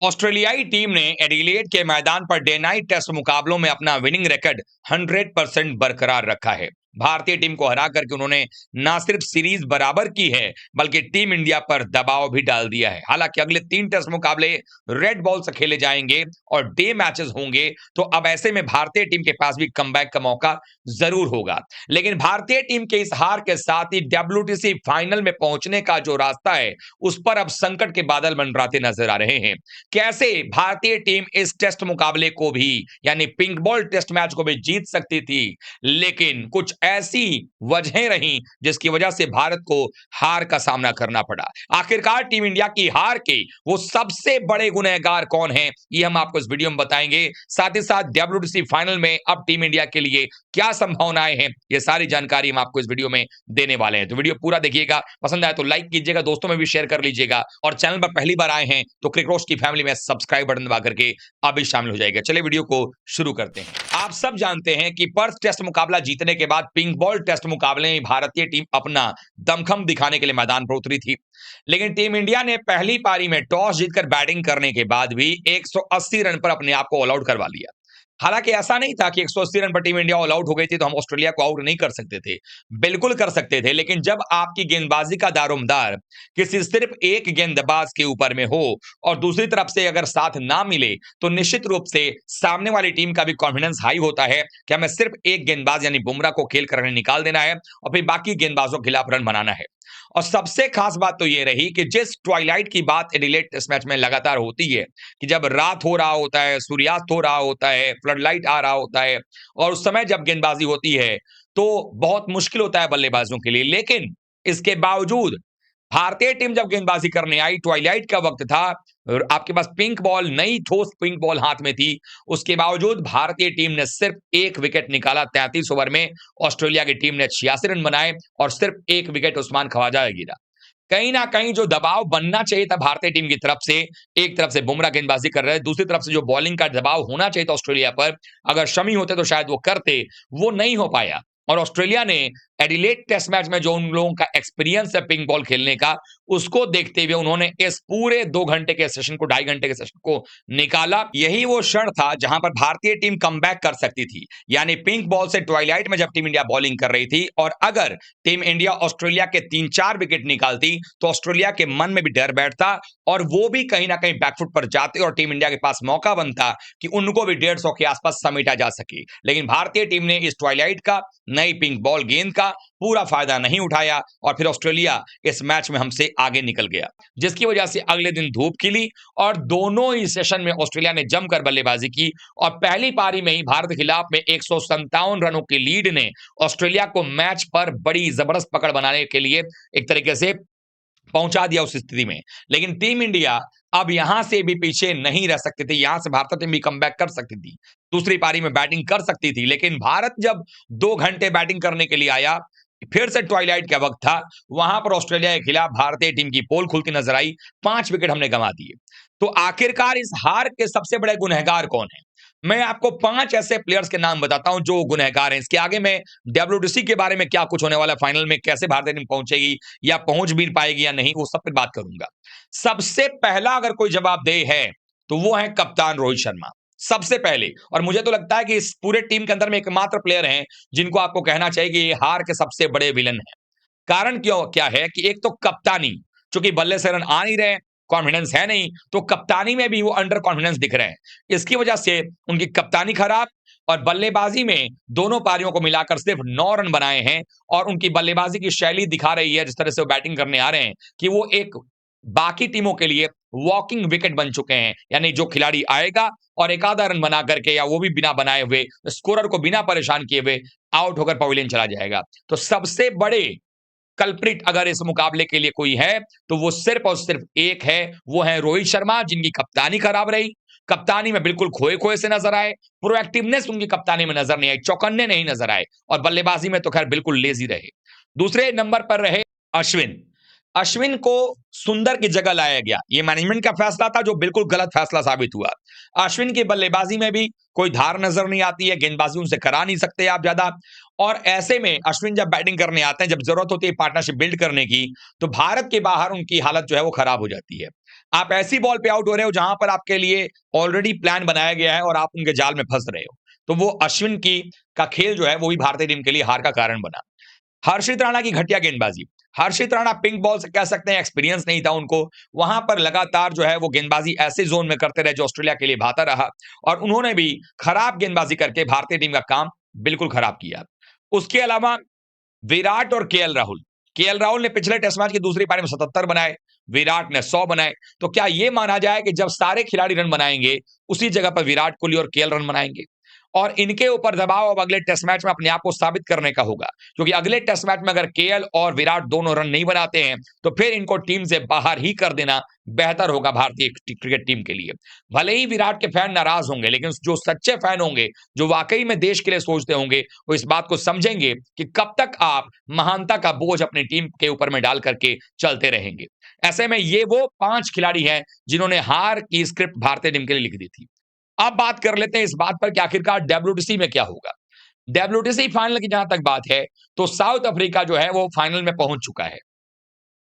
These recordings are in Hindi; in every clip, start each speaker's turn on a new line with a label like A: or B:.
A: ऑस्ट्रेलियाई टीम ने एडिलेड के मैदान पर डे नाइट टेस्ट मुकाबलों में अपना विनिंग रिकॉर्ड 100% बरकरार रखा है। भारतीय टीम को हरा करके उन्होंने ना सिर्फ सीरीज बराबर की है, बल्कि टीम इंडिया पर दबाव भी डाल दिया है। हालांकि अगले 3 टेस्ट मुकाबले रेड बॉल से खेले जाएंगे और डे मैचेस होंगे, तो अब ऐसे में भारतीय टीम के पास भी कमबैक का मौका जरूर होगा। लेकिन भारतीय टीम के इस हार के साथ ही डब्ल्यूटीसी फाइनल में पहुंचने का जो रास्ता है, उस पर अब संकट के बादल मंडराते नजर आ रहे हैं। कैसे भारतीय टीम इस टेस्ट मुकाबले को भी, यानी पिंक बॉल टेस्ट मैच को भी जीत सकती थी, लेकिन कुछ ऐसी वजहें रहीं जिसकी वजह से भारत को हार का सामना करना पड़ा। आखिरकार टीम इंडिया की हार के वो सबसे बड़े गुनहगार कौन हैं, ये हम आपको इस वीडियो में बताएंगे। साथ ही साथ डब्ल्यूटीसी फाइनल में अब टीम इंडिया के लिए क्या संभावनाएं हैं, ये सारी जानकारी हम आपको इस वीडियो में देने वाले हैं। तो वीडियो पूरा देखिएगा, पसंद आए तो लाइक कीजिएगा, दोस्तों में भी शेयर कर लीजिएगा, और चैनल पर पहली बार आए हैं तो क्रिकरोच की फैमिली में सब्सक्राइब बटन दबा करके अभी शामिल हो जाएगा। चलिए वीडियो को शुरू करते हैं। आप सब जानते हैं कि पर्थ टेस्ट मुकाबला जीतने के बाद पिंक बॉल टेस्ट मुकाबले में भारतीय टीम अपना दमखम दिखाने के लिए मैदान पर उतरी थी। लेकिन टीम इंडिया ने पहली पारी में टॉस जीतकर बैटिंग करने के बाद भी 180 रन पर अपने आप को ऑल आउट करवा लिया। हालांकि ऐसा नहीं था कि 180 रन पर टीम इंडिया ऑल आउट हो गई थी तो हम ऑस्ट्रेलिया को आउट नहीं कर सकते थे। बिल्कुल कर सकते थे, लेकिन जब आपकी गेंदबाजी का दारोमदार किसी सिर्फ एक गेंदबाज के ऊपर में हो और दूसरी तरफ से अगर साथ ना मिले, तो निश्चित रूप से सामने वाली टीम का भी कॉन्फिडेंस हाई होता है कि हमें सिर्फ एक गेंदबाज यानी बुमराह को खेल कर निकाल देना है और फिर बाकी गेंदबाजों के खिलाफ रन बनाना है। और सबसे खास बात तो ये रही कि जिस ट्वाइलाइट की बात एडिलेड टेस्ट मैच में लगातार होती है, कि जब रात हो रहा होता है, सूर्यास्त हो रहा होता है, फ्लड लाइट आ रहा होता है, और उस समय जब गेंदबाजी होती है, तो बहुत मुश्किल होता है बल्लेबाजों के लिए। लेकिन इसके बावजूद भारतीय टीम जब गेंदबाजी करने आई, ट्वाइलाइट का वक्त था, और आपके पास पिंक बॉल, नई ठोस पिंक बॉल हाथ में थी, उसके बावजूद भारतीय टीम ने सिर्फ एक विकेट निकाला 33 ओवर में। ऑस्ट्रेलिया की टीम ने 86 रन बनाए और सिर्फ एक विकेट उस्मान ख्वाजा का गिरा। कहीं ना कहीं जो दबाव बनना चाहिए था भारतीय टीम की तरफ से, एक तरफ से बुमराह गेंदबाजी कर रहे हैं, दूसरी तरफ से जो बॉलिंग का दबाव होना चाहिए था ऑस्ट्रेलिया पर, अगर शमी होते तो शायद वो करते, वो नहीं हो पाया। और ऑस्ट्रेलिया ने एडिलेड टेस्ट मैच में जो उन लोगों का एक्सपीरियंस है पिंक बॉल खेलने का, उसको देखते हुए उन्होंने इस पूरे 2 घंटे के सेशन को, 2.5 घंटे के सेशन को निकाला। यही वो क्षण था जहां पर भारतीय टीम कमबैक कर सकती थी, यानी पिंक बॉल से ट्वाइलाइट में जब टीम इंडिया बॉलिंग कर रही थी, और अगर टीम इंडिया ऑस्ट्रेलिया के 3-4 विकेट निकालती तो ऑस्ट्रेलिया के मन में भी डर बैठता और वो भी कहीं ना कहीं बैकफुट पर जाते और टीम इंडिया के पास मौका बनता कि उनको भी 150 के आसपास समेटा जा सके। लेकिन भारतीय टीम ने इस ट्वाइलाइट का, नई पिंक बॉल गेंद का पूरा फायदा नहीं उठाया और फिर ऑस्ट्रेलिया इस मैच में हमसे आगे निकल गया, जिसकी वजह से अगले दिन धूप खिली और दोनों ही सेशन में ऑस्ट्रेलिया ने जमकर बल्लेबाजी की। और पहली पारी में ही भारत के खिलाफ में 157 रनों की लीड ने ऑस्ट्रेलिया को मैच पर बड़ी जबरदस्त पकड़ बनाने के लिए एक तरीके से पहुंचा दिया उस स्थिति में। लेकिन टीम इंडिया अब यहां से भी पीछे नहीं रह सकती थी, यहां से भारतीय टीम भी कमबैक कर सकती थी, दूसरी पारी में बैटिंग कर सकती थी। लेकिन भारत जब 2 घंटे बैटिंग करने के लिए आया, फिर से ट्वाइलाइट का वक्त था, वहां पर ऑस्ट्रेलिया के खिलाफ भारतीय टीम की पोल खुलती नजर आई। 5 विकेट हमने गंवा दिए। तो आखिरकार इस हार के सबसे बड़े गुनहगार कौन है? मैं आपको 5 ऐसे प्लेयर्स के नाम बताता हूं जो गुनहगार हैं। इसके आगे मैं डब्ल्यूटीसी के बारे में, क्या कुछ होने वाला फाइनल में, कैसे भारतीय टीम पहुंचेगी या पहुंच भी पाएगी या नहीं, वो सब पे बात करूंगा। सबसे पहला अगर कोई जवाबदेह है तो वो है कप्तान रोहित शर्मा, सबसे पहले। और मुझे तो लगता है कि इस पूरे टीम के अंदर में एकमात्र प्लेयर हैं जिनको आपको कहना चाहिए कि ये हार के सबसे बड़े विलन है। कारण क्यों क्या है कि एक तो कप्तानी, चूंकि बल्ले से रन आ नहीं रहे, कॉन्फिडेंस है नहीं, तो कप्तानी में भी वो अंडर कॉन्फिडेंस दिख रहे हैं। इसकी वजह से उनकी कप्तानी खराब, और बल्लेबाजी में दोनों पारियों को मिलाकर सिर्फ 9 रन बनाए हैं। और उनकी बल्लेबाजी की शैली दिखा रही है, जिस तरह से वो बैटिंग करने आ रहे हैं, कि वो एक बाकी टीमों के लिए वॉकिंग विकेट बन चुके हैं। यानी जो खिलाड़ी आएगा और एक आधा रन बना करके, या वो भी बिना बनाए हुए, स्कोरर को बिना परेशान किए हुए आउट होकर पवेलियन चला जाएगा। तो सबसे बड़े कल्प्रिट अगर इस मुकाबले के लिए कोई है तो वो सिर्फ और सिर्फ एक है, वो है रोहित शर्मा, जिनकी कप्तानी खराब रही। कप्तानी में बिल्कुल खोए खोए से नजर आए, प्रोएक्टिवनेस उनकी कप्तानी में नजर नहीं आई, चौकन्ने नहीं नजर आए, और बल्लेबाजी में तो खैर बिल्कुल लेजी रहे। दूसरे नंबर पर रहे अश्विन। अश्विन को सुंदर की जगह लाया गया, ये मैनेजमेंट का फैसला था जो बिल्कुल गलत फैसला साबित हुआ। अश्विन की बल्लेबाजी में भी कोई धार नजर नहीं आती है, गेंदबाजी उनसे करा नहीं सकते आप ज्यादा। और ऐसे में अश्विन जब बैटिंग करने आते हैं, जब जरूरत होती है पार्टनरशिप बिल्ड करने की, तो भारत के बाहर उनकी हालत जो है वो खराब हो जाती है। आप ऐसी बॉल पे आउट हो रहे हो जहां पर आपके लिए ऑलरेडी प्लान बनाया गया है और आप उनके जाल में फंस रहे हो। तो वो अश्विन की का खेल जो है वो भी भारतीय टीम के लिए हार का कारण बना। हर्षित राणा की घटिया गेंदबाजी। हर्षित राणा पिंक बॉल से कह सकते हैं एक्सपीरियंस नहीं था उनको। वहां पर लगातार जो है वो गेंदबाजी ऐसे जोन में करते रहे जो ऑस्ट्रेलिया के लिए भाता रहा, और उन्होंने भी खराब गेंदबाजी करके भारतीय टीम का काम बिल्कुल खराब किया। उसके अलावा विराट और केएल राहुल। केएल राहुल ने पिछले टेस्ट मैच की दूसरी पारी में 77 बनाए, विराट ने 100 बनाए। तो क्या यह माना जाए कि जब सारे खिलाड़ी रन बनाएंगे, उसी जगह पर विराट कोहली और केएल रन बनाएंगे? और इनके ऊपर दबाव अब अगले टेस्ट मैच में अपने आप को साबित करने का होगा, क्योंकि अगले टेस्ट मैच में अगर केएल और विराट दोनों रन नहीं बनाते हैं, तो फिर इनको टीम से बाहर ही कर देना बेहतर होगा भारतीय क्रिकेट टीम के लिए। भले ही विराट के फैन नाराज होंगे, लेकिन जो सच्चे फैन होंगे, जो वाकई में देश के लिए सोचते होंगे, वो इस बात को समझेंगे कि कब तक आप महानता का बोझ अपनी टीम के ऊपर में डाल करके चलते रहेंगे। ऐसे में ये वो 5 खिलाड़ी हैं जिन्होंने हार की स्क्रिप्ट भारतीय टीम के लिए लिख दी थी। अब बात कर लेते हैं इस बात पर कि आखिरकार डब्ल्यूटीसी में क्या होगा। डब्ल्यूटीसी फाइनल की जहां तक बात है, तो साउथ अफ्रीका जो है वो फाइनल में पहुंच चुका है।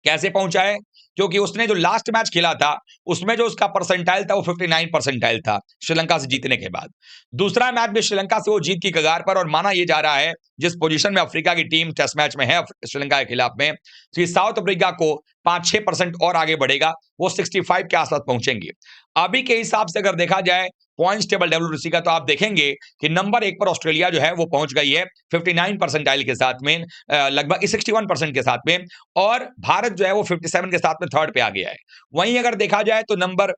A: कैसे पहुंचा है? क्योंकि उसने जो लास्ट मैच खेला था, उसमें जो उसका परसेंटाइल था वो 59 परसेंटाइल था श्रीलंका से जीतने के बाद। दूसरा मैच भी श्रीलंका से वो जीत की कगार पर, और माना यह जा रहा है जिस पोजीशन में अफ्रीका की टीम टेस्ट मैच में है श्रीलंका के खिलाफ में, तो साउथ अफ्रीका को 5-6% और आगे बढ़ेगा, वो 65 के आसपास पहुंचेंगे। अभी के हिसाब से अगर देखा जाए पॉइंट्स टेबल डब्ल्यूटीसी का, तो आप देखेंगे कि नंबर 1 पर ऑस्ट्रेलिया जो है वो पहुंच गई है 59 परसेंटाइल के साथ में, लगभग 61% के साथ में, और भारत जो है वो 57 के साथ में थर्ड पे आ गया है। वहीं अगर देखा जाए तो नंबर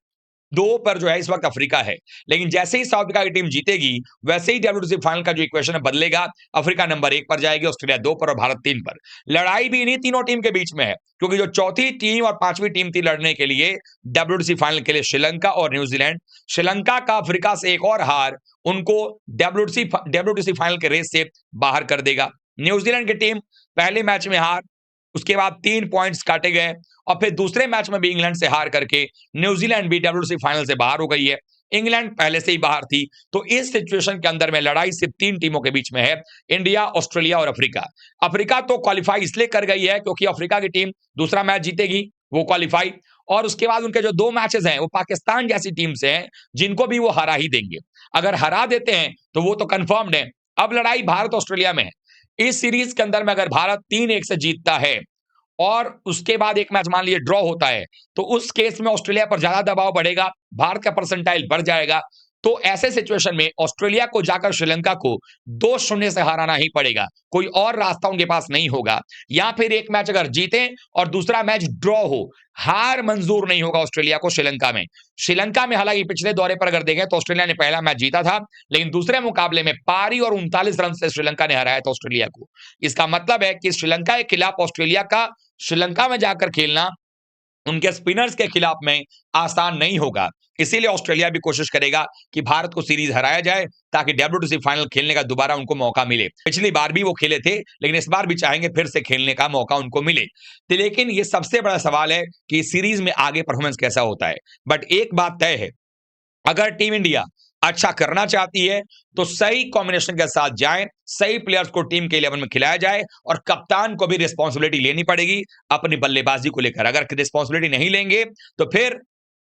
A: 2 पर जो है इस वक्त अफ्रीका है। लेकिन जैसे ही साउथ अफ्रीका की टीम जीतेगी, वैसे ही डब्ल्यूटीसी फाइनल का जो इक्वेशन है बदलेगा। अफ्रीका नंबर 1 पर जाएगी, ऑस्ट्रेलिया 2 पर और भारत 3 पर। लड़ाई भी इन्हीं तीनों टीम के बीच में है, क्योंकि जो चौथी टीम और 5वीं टीम थी लड़ने के लिए डब्ल्यूटीसी फाइनल के लिए, श्रीलंका और न्यूजीलैंड। श्रीलंका का अफ्रीका से एक और हार उनको डब्ल्यूटीसी फाइनल के रेस से बाहर कर देगा। न्यूजीलैंड की टीम पहले मैच में हार, उसके बाद 3 पॉइंट्स काटे गए, और फिर दूसरे मैच में भी इंग्लैंड से हार करके न्यूजीलैंड भी डब्ल्यूटीसी फाइनल से बाहर हो गई है। इंग्लैंड पहले से ही बाहर थी। तो इस सिचुएशन के अंदर में लड़ाई सिर्फ 3 टीमों के बीच में है, इंडिया, ऑस्ट्रेलिया और अफ्रीका। अफ्रीका तो क्वालिफाई इसलिए कर गई है क्योंकि अफ्रीका की टीम दूसरा मैच जीतेगी, वो क्वालिफाई, और उसके बाद उनके जो 2 मैचेस हैं वो पाकिस्तान जैसी टीम से हैं, जिनको भी वो हरा ही देंगे। अगर हरा देते हैं तो वो तो कंफर्म्ड है। अब लड़ाई भारत ऑस्ट्रेलिया में है। इस सीरीज के अंदर में अगर भारत 3-1 से जीतता है और उसके बाद एक मैच मान लीजिए ड्रॉ होता है, तो उस केस में ऑस्ट्रेलिया पर ज्यादा दबाव बढ़ेगा, भारत का परसेंटाइल बढ़ जाएगा। तो ऐसे सिचुएशन में ऑस्ट्रेलिया को जाकर श्रीलंका को 2-0 से हराना ही पड़ेगा, कोई और रास्ता उनके पास नहीं होगा। या फिर एक मैच अगर जीते और दूसरा मैच ड्रॉ हो, हार मंजूर नहीं होगा ऑस्ट्रेलिया को श्रीलंका में। श्रीलंका में हालांकि पिछले दौरे पर अगर देखें तो ऑस्ट्रेलिया ने पहला मैच जीता था, लेकिन दूसरे मुकाबले में पारी और 39 रन से श्रीलंका ने हराया था ऑस्ट्रेलिया को। इसका मतलब है कि श्रीलंका के खिलाफ ऑस्ट्रेलिया का श्रीलंका में जाकर खेलना उनके स्पिनर्स के खिलाफ में आसान नहीं होगा। इसीलिए ऑस्ट्रेलिया भी कोशिश करेगा कि भारत को सीरीज हराया जाए, ताकि डब्ल्यूटीसी फाइनल खेलने का दोबारा उनको मौका मिले। पिछली बार भी वो खेले थे, लेकिन इस बार भी चाहेंगे फिर से खेलने का मौका उनको मिले। तो लेकिन ये सबसे बड़ा सवाल है कि सीरीज में आगे परफॉर्मेंस कैसा होता है। बट एक बात तय है, अगर टीम इंडिया अच्छा करना चाहती है, तो सही कॉम्बिनेशन के साथ जाएं, सही प्लेयर्स को टीम के 11 में खिलाया जाए, और कप्तान को भी रिस्पांसिबिलिटी लेनी पड़ेगी अपनी बल्लेबाजी को लेकर। अगर रिस्पांसिबिलिटी नहीं लेंगे तो फिर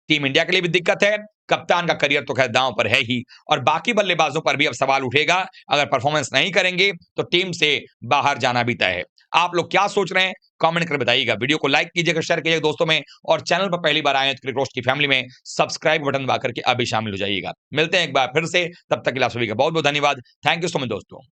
A: टीम इंडिया के लिए भी दिक्कत है, कप्तान का करियर तो खैर दांव पर है ही, और बाकी बल्लेबाजों पर भी अब सवाल उठेगा। अगर परफॉर्मेंस नहीं करेंगे तो टीम से बाहर जाना भी तय है। आप लोग क्या सोच रहे हैं, कमेंट कर बताइएगा। वीडियो को लाइक कीजिएगा, शेयर कीजिएगा दोस्तों में, और चैनल पर पहली बार आए हैं तो क्रिकेट रोस्ट की फैमिली में सब्सक्राइब बटन दबा करके अभी शामिल हो जाइएगा। मिलते हैं एक बार फिर से, तब तक के लिए आप सभी का बहुत बहुत धन्यवाद। थैंक यू सो मच दोस्तों।